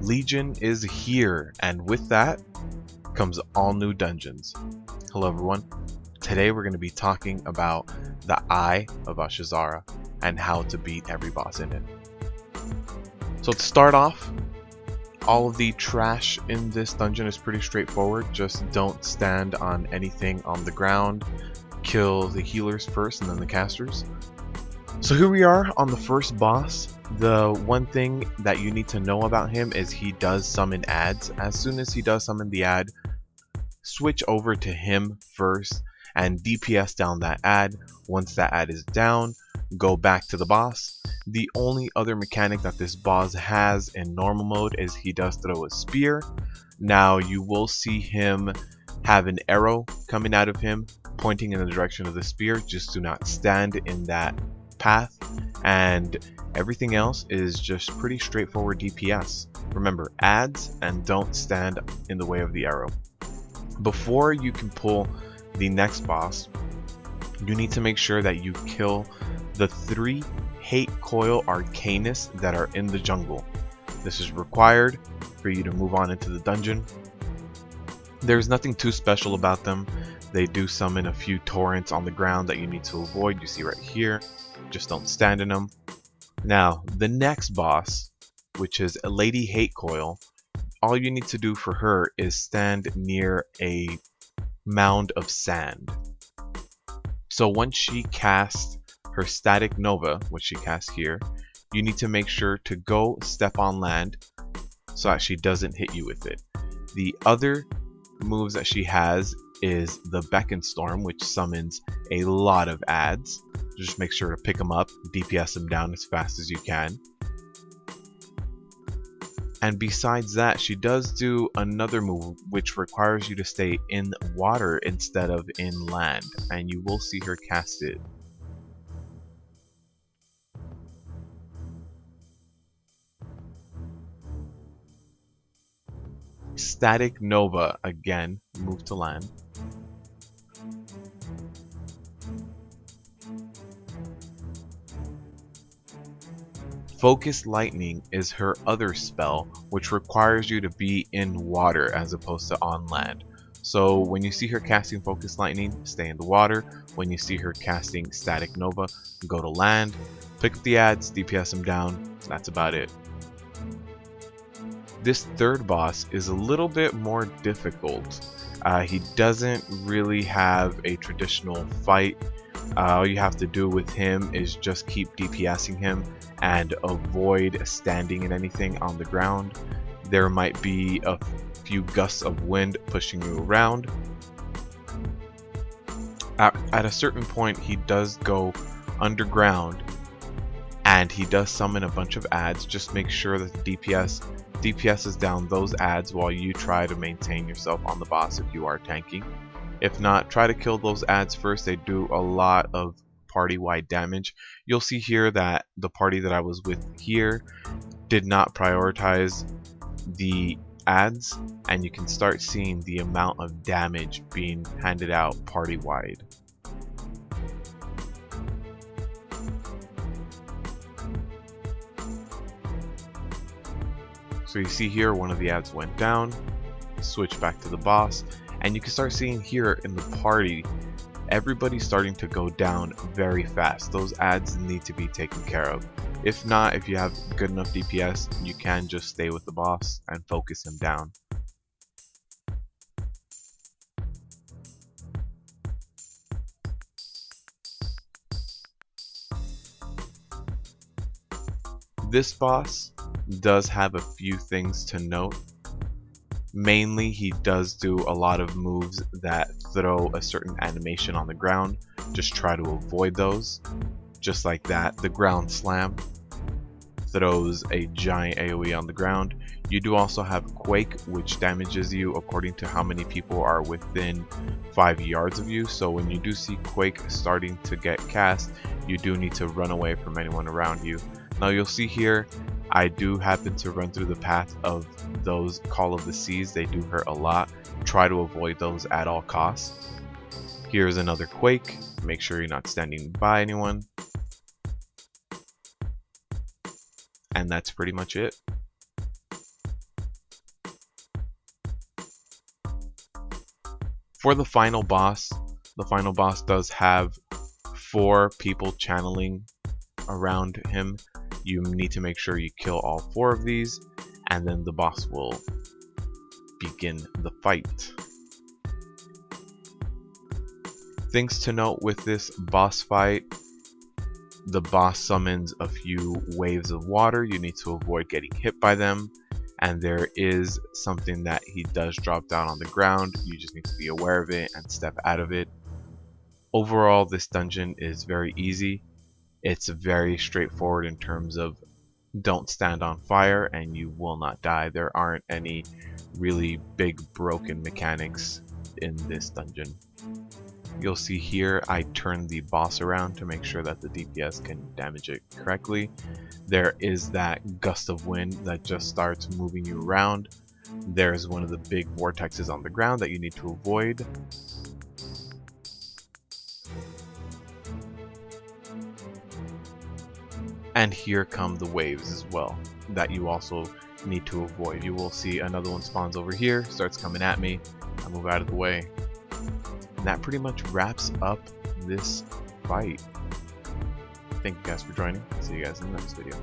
Legion is here, and with that comes all new dungeons. Hello everyone. Today we're going to be talking about the Eye of Azshara and how to beat every boss in it. So to start off, all of the trash in this dungeon is pretty straightforward. Just don't stand on anything on the ground. Kill the healers first and then the casters. So here we are on the first boss. The one thing that you need to know about him is he does summon ads. As soon as he does summon the ad, switch over to him first and DPS down that ad. Once that ad is down, go back to the boss. The only other mechanic that this boss has in normal mode is he does throw a spear. Now you will see him have an arrow coming out of him pointing in the direction of the spear. Just do not stand in that path, and everything else is just pretty straightforward DPS. Remember, ads and don't stand in the way of the arrow. Before you can pull the next boss, you need to make sure that you kill the 3 hate coil arcanists that are in the jungle. This is required for you to move on into the dungeon. There's nothing too special about them. They do summon a few torrents on the ground that you need to avoid. You see right here. Just don't stand in them. Now, the next boss, which is a Lady Hate Coil, all you need to do for her is stand near a mound of sand. So once she casts her Static Nova, which she casts here, you need to make sure to go step on land so that she doesn't hit you with it. The other moves that she has is the Beacon Storm, which summons a lot of ads. Just make sure to pick them up, DPS them down as fast as you can. And besides that, she does do another move which requires you to stay in water instead of in land, and you will see her cast it. Static Nova, again, move to land. Focus Lightning is her other spell, which requires you to be in water as opposed to on land. So when you see her casting Focus Lightning, stay in the water. When you see her casting Static Nova, go to land. Pick up the ads, DPS them down. That's about it. This third boss is a little bit more difficult. He doesn't really have a traditional fight. All you have to do with him is just keep DPSing him and avoid standing in anything on the ground. There might be a few gusts of wind pushing you around. At a certain point, he does go underground and he does summon a bunch of ads. Just make sure that the DPS is down those ads while you try to maintain yourself on the boss if you are tanking. If not, try to kill those ads first. They do a lot of party-wide damage. You'll see here that the party that I was with here did not prioritize the ads, and you can start seeing the amount of damage being handed out party-wide. So you see here one of the ads went down, switch back to the boss, and you can start seeing here in the party everybody's starting to go down very fast. Those ads need to be taken care of. If not, if you have good enough DPS, you can just stay with the boss and focus him down. This boss does have a few things to note. Mainly, he does do a lot of moves that throw a certain animation on the ground. Just try to avoid those. Just like that, the ground slam throws a giant AoE on the ground. You do also have Quake, which damages you according to how many people are within 5 yards of you. So when you do see Quake starting to get cast, you do need to run away from anyone around you. Now you'll see here, I do happen to run through the path of those Call of the Seas. They do hurt a lot. Try to avoid those at all costs. Here's another Quake. Make sure you're not standing by anyone. And that's pretty much it. For the final boss does have 4 people channeling around him. You need to make sure you kill all 4 of these, and then the boss will begin the fight. Things to note with this boss fight: the boss summons a few waves of water. You need to avoid getting hit by them, and there is something that he does drop down on the ground. You just need to be aware of it and step out of it. Overall, this dungeon is very easy. It's very straightforward in terms of don't stand on fire and you will not die. There aren't any really big broken mechanics in this dungeon. You'll see here I turn the boss around to make sure that the DPS can damage it correctly. There is that gust of wind that just starts moving you around. There's one of the big vortexes on the ground that you need to avoid. And here come the waves as well that you also need to avoid. You will see another one spawns over here, starts coming at me. I move out of the way. And that pretty much wraps up this fight. Thank you guys for joining. See you guys in the next video.